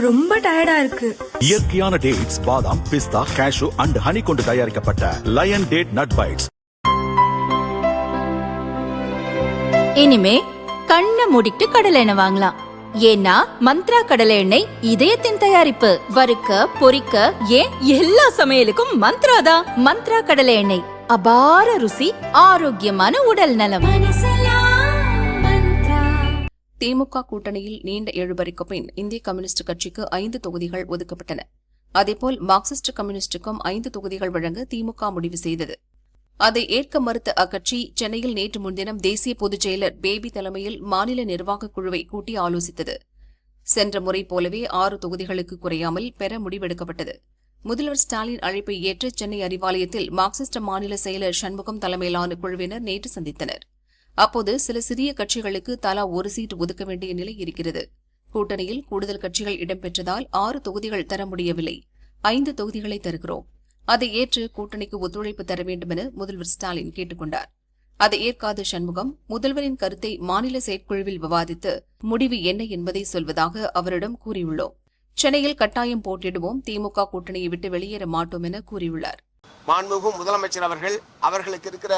ரொம்ப டயர்டா இருக்கு. இயற்கையான டேட்ஸ், பாதாம், பிஸ்தா, கேஷு அண்ட் ஹனி கொண்டு தயாரிக்கப்பட்ட லயன் டேட் நட் பைட்ஸ். இனிமே கண்ணை மூடிட்டு கடலை எண்ணெய் வாங்கலாம். ஏன்னா மந்த்ரா கடலை எண்ணெய் இதயத்தின் தயாரிப்பு. வறுக்க, பொரிக்க, ஏன் எல்லா சமையலுக்கும் மந்த்ரா தான். மந்த்ரா கடலை எண்ணெய், அபார ருசி, ஆரோக்கியமான உடல் நலம். திமுக கூட்டணியில் நீண்ட இழுபறிக்கு பின் இந்திய கம்யூனிஸ்ட் கட்சிக்கு 5 தொகுதிகள் ஒதுக்கப்பட்டன. அதேபோல் மார்க்சிஸ்ட் கம்யூனிஸ்டுக்கும் 5 தொகுதிகள் வழங்க திமுக முடிவு செய்தது. அதை ஏற்க மறுத்த அக்கட்சி சென்னையில் நேற்று முன்தினம் தேசிய பொதுச் செயலர் பேபி தலைமையில் மாநில நிர்வாகக் குழுவை கூட்டி ஆலோசித்தது. சென்ற முறை போலவே 6 தொகுதிகளுக்கு குறையாமல் பெற முடிவெடுக்கப்பட்டது. முதல்வர் ஸ்டாலின் அழைப்பை ஏற்று சென்னை அறிவாலயத்தில் மார்க்சிஸ்ட் மாநில செயலர் சண்முகம் தலைமையிலான குழுவினர் நேற்று சந்தித்தனர். அப்போது சில சிறிய கட்சிகளுக்கு தலா 1 சீட் ஒதுக்க வேண்டிய நிலை இருக்கிறது. கூட்டணியில் கூடுதல் கட்சிகள் இடம்பெற்றதால் 6 தொகுதிகள் தர முடியவில்லை, 5 தொகுதிகளை தருகிறோம். அதை ஏற்று கூட்டணிக்கு ஒத்துழைப்பு தர வேண்டும் என முதல்வர் ஸ்டாலின் கேட்டுக் கொண்டார். அதை ஏற்காத சண்முகம் முதல்வரின் கருத்தை மாநில செயற்குழுவில் விவாதித்து முடிவு என்ன என்பதை சொல்வதாக அவரிடம் கூறியுள்ளோம். சென்னையில் கட்டாயம் போட்டியிடுவோம், திமுக கூட்டணியை விட்டு வெளியேற மாட்டோம் என கூறியுள்ளார். மாண்புமிகு முதலமைச்சர் அவர்களுக்கு இருக்கிற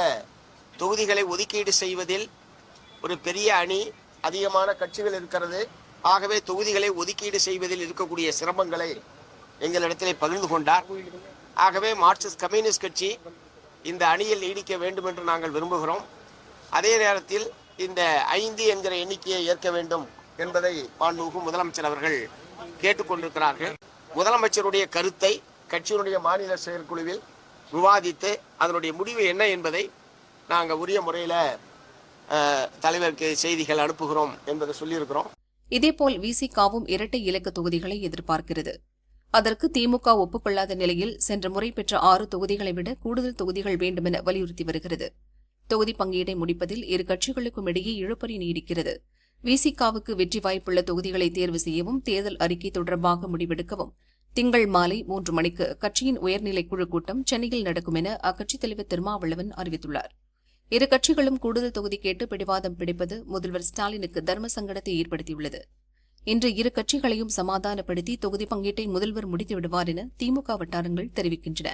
தொகுதிகளை ஒதுக்கீடு செய்வதில் ஒரு பெரிய அணி, அதிகமான கட்சிகள் இருக்கிறது. ஆகவே தொகுதிகளை ஒதுக்கீடு செய்வதில் இருக்கக்கூடிய சிரமங்களை எங்களிடத்திலே பகிர்ந்து கொண்டார். ஆகவே மார்க்சிஸ்ட் கம்யூனிஸ்ட் கட்சி இந்த அணியில் நீடிக்க வேண்டும் என்று நாங்கள் விரும்புகிறோம். அதே நேரத்தில் இந்த 5 என்கிற எண்ணிக்கையை ஏற்க வேண்டும் என்பதை மாண்புமிகு முதலமைச்சர் அவர்கள் கேட்டுக்கொண்டிருக்கிறார்கள். முதலமைச்சருடைய கருத்தை கட்சியினுடைய மாநில செயற்குழுவில் விவாதித்து அதனுடைய முடிவு என்ன என்பதை நாங்கள் உரிய முறையில் தலைவருக்கு செய்திகள் அனுப்புகிறோம் என்பதை சொல்லியிருக்கிறோம். இதேபோல் விசிகாவும் இரட்டை இலக்க தொகுதிகளை எதிர்பார்க்கிறது. அதற்கு திமுக ஒப்புக்கொள்ளாத நிலையில் சென்ற முறை பெற்ற 6 தொகுதிகளை விட கூடுதல் தொகுதிகள் வேண்டுமென வலியுறுத்தி வருகிறது. தொகுதி பங்கீடை முடிப்பதில் இரு கட்சிகளுக்கும் இடையே இழுபறி நீடிக்கிறது. விசிகாவுக்கு வெற்றி வாய்ப்புள்ள தொகுதிகளை தேர்வு செய்யவும் தேர்தல் அறிக்கை தொடர்பாக முடிவெடுக்கவும் திங்கள் மாலை 3 மணிக்கு கட்சியின் உயர்நிலைக்குழு கூட்டம் சென்னையில் நடக்கும் என அக்கட்சித் தலைவர் திருமாவளவன் அறிவித்துள்ளார். இரு கட்சிகளும் கூடுதல் தொகுதி கேட்டு பிடிவாதம் பிடிப்பது முதல்வர் ஸ்டாலினுக்கு தர்ம சங்கடத்தை ஏற்படுத்தியுள்ளது. இன்று இரு கட்சிகளையும் சமாதானப்படுத்தி தொகுதி பங்கீட்டை முதல்வர் முடித்து விடுவார் என திமுக வட்டாரங்கள் தெரிவிக்கின்றன.